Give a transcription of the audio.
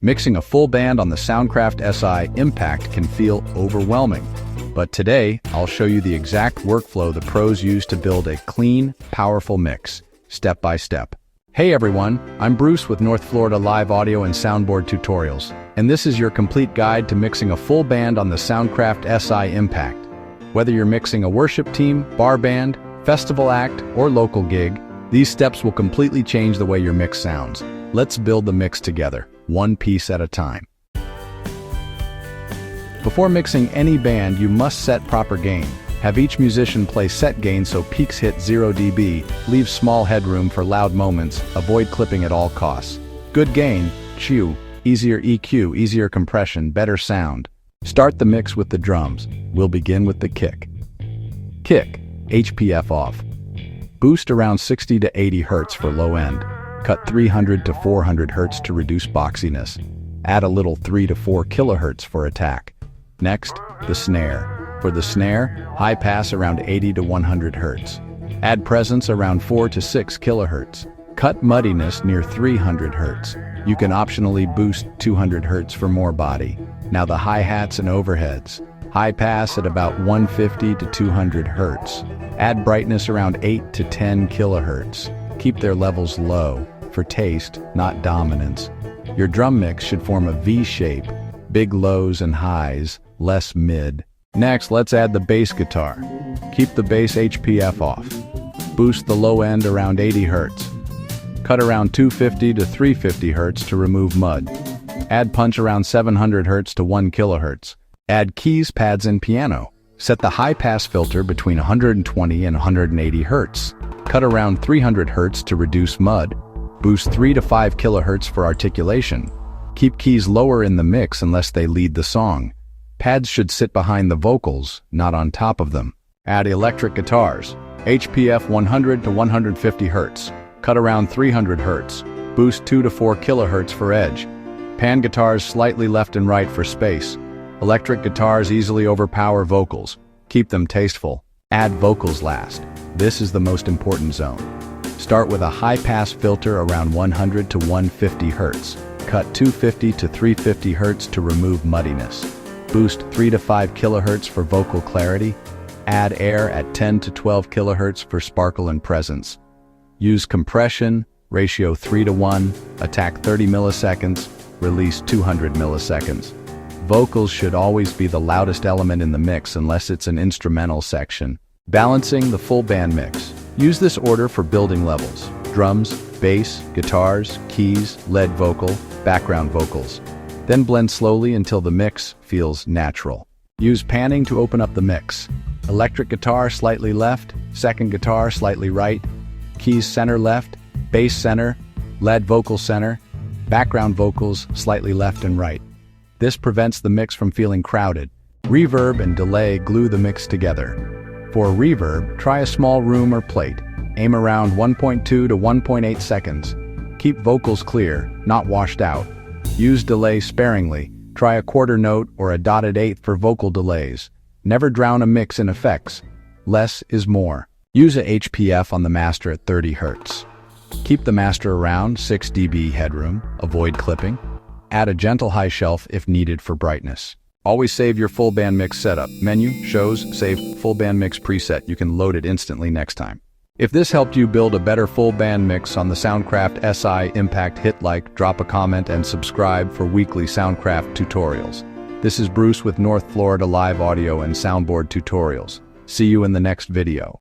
Mixing a full band on the Soundcraft Si Impact can feel overwhelming, but today I'll show you the exact workflow the pros use to build a clean, powerful mix, step by step. Hey everyone, I'm Bruce with North Florida Live Audio and Soundboard Tutorials, and this is your complete guide to mixing a full band on the Soundcraft Si Impact. Whether you're mixing a worship team, bar band, festival act, or local gig, these steps will completely change the way your mix sounds. Let's build the mix together, one piece at a time. Before mixing any band, you must set proper gain. Have each musician play set gain so peaks hit 0 dB, leave small headroom for loud moments, avoid clipping at all costs. Good gain, chew, easier EQ, easier compression, better sound. Start the mix with the drums. We'll begin with the kick. Kick, HPF off. Boost around 60 to 80 Hz for low end. Cut 300 to 400 Hz to reduce boxiness. Add a little 3 to 4 kHz for attack. Next, the snare. For the snare, high pass around 80 to 100 Hz. Add presence around 4 to 6 kHz. Cut muddiness near 300 Hz. You can optionally boost 200 Hz for more body. Now the hi-hats and overheads. High pass at about 150 to 200 Hz. Add brightness around 8 to 10 kHz. Keep their levels low, for taste, not dominance. Your drum mix should form a V shape, big lows and highs, less mid. Next, let's add the bass guitar. Keep the bass HPF off. Boost the low end around 80 Hz. Cut around 250 to 350 Hz to remove mud. Add punch around 700 Hz to 1 kHz. Add keys, pads, and piano. Set the high-pass filter between 120 and 180 Hz. Cut around 300 Hz to reduce mud. Boost 3 to 5 kHz for articulation. Keep keys lower in the mix unless they lead the song. Pads should sit behind the vocals, not on top of them. Add electric guitars. HPF 100 to 150 Hz. Cut around 300 Hz. Boost 2 to 4 kHz for edge. Pan guitars slightly left and right for space. Electric guitars easily overpower vocals. Keep them tasteful. Add vocals last. This is the most important zone. Start with a high-pass filter around 100 to 150 Hz. Cut 250 to 350 Hz to remove muddiness. Boost 3 to 5 kHz for vocal clarity. Add air at 10 to 12 kHz for sparkle and presence. Use compression, ratio 3 to 1, attack 30 milliseconds, release 200 milliseconds. Vocals should always be the loudest element in the mix unless it's an instrumental section. Balancing the full band mix. Use this order for building levels: drums, bass, guitars, keys, lead vocal, background vocals. Then blend slowly until the mix feels natural. Use panning to open up the mix. Electric guitar slightly left, second guitar slightly right, keys center left, bass center, lead vocal center, background vocals slightly left and right. This prevents the mix from feeling crowded. Reverb and delay glue the mix together. For reverb, try a small room or plate. Aim around 1.2 to 1.8 seconds. Keep vocals clear, not washed out. Use delay sparingly. Try a quarter note or a dotted eighth for vocal delays. Never drown a mix in effects. Less is more. Use a HPF on the master at 30 Hz. Keep the master around 6 dB headroom. Avoid clipping. Add a gentle high shelf if needed for brightness. Always save your full band mix setup. Menu, shows, save, full band mix preset. You can load it instantly next time. If this helped you build a better full band mix on the Soundcraft Si Impact, hit like, drop a comment, and subscribe for weekly Soundcraft tutorials. This is Bruce with North Florida Live Audio and Soundboard Tutorials. See you in the next video.